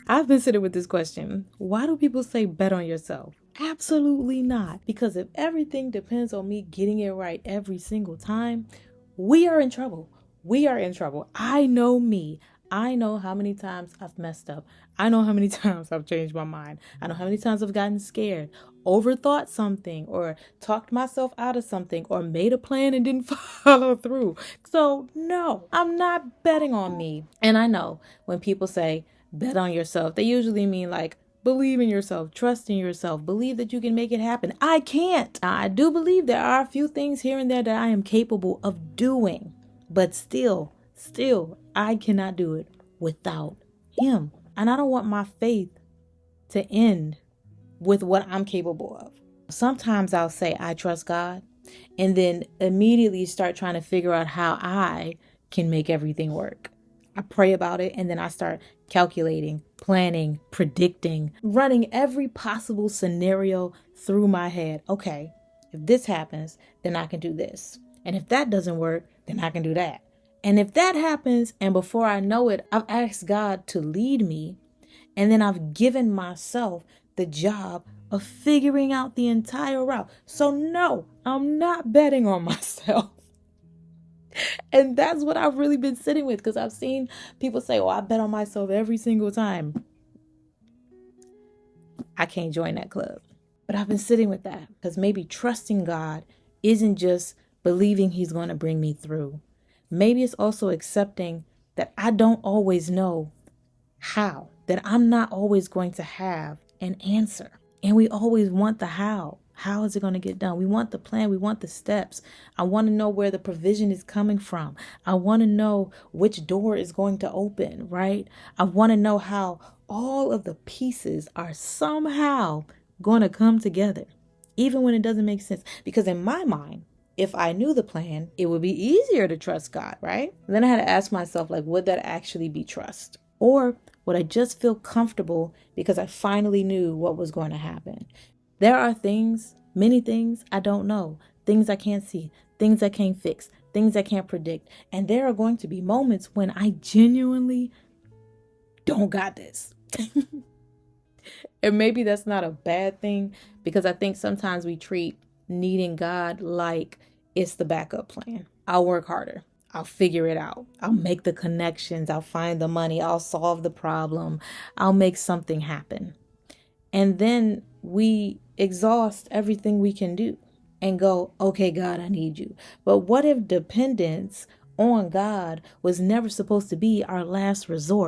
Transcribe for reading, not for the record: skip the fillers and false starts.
I've been sitting with this question. Why do people say bet on yourself? Absolutely not. Because if everything depends on me getting it right every single time, we are in trouble. We are in trouble. I know me. I know how many times I've messed up. I know how many times I've changed my mind. I know how many times I've gotten scared, overthought something, or talked myself out of something, or made a plan and didn't follow through. So, no, I'm not betting on me. And I know when people say bet on yourself, they usually mean like, believe in yourself, trust in yourself, believe that you can make it happen. I can't. I do believe there are a few things here and there that I am capable of doing, but still, I cannot do it without him. And I don't want my faith to end with what I'm capable of. Sometimes I'll say, I trust God, and then immediately start trying to figure out how I can make everything work. I pray about it, and then I start calculating, planning, predicting, running every possible scenario through my head. Okay, if this happens, then I can do this. And if that doesn't work, then I can do that. And if that happens, and before I know it, I've asked God to lead me, and then I've given myself the job of figuring out the entire route. So no, I'm not betting on myself. And that's what I've really been sitting with, because I've seen people say, oh, I bet on myself every single time. I can't join that club. But I've been sitting with that because maybe trusting God isn't just believing he's going to bring me through. Maybe it's also accepting that I don't always know how, that I'm not always going to have an answer. And we always want the how. How is it going to get done? We want the plan. We want the steps. I want to know where the provision is coming from. I want to know which door is going to open, right? I want to know how all of the pieces are somehow going to come together, even when it doesn't make sense. Because in my mind, if I knew the plan, it would be easier to trust God, right? And then I had to ask myself, like, would that actually be trust? Or would I just feel comfortable because I finally knew what was going to happen? There are things, many things I don't know, things I can't see, things I can't fix, things I can't predict. And there are going to be moments when I genuinely don't got this. And maybe that's not a bad thing, because I think sometimes we treat needing God like it's the backup plan. I'll work harder. I'll figure it out. I'll make the connections. I'll find the money. I'll solve the problem. I'll make something happen. And then we exhaust everything we can do and go, okay, God, I need you. But what if dependence on God was never supposed to be our last resort?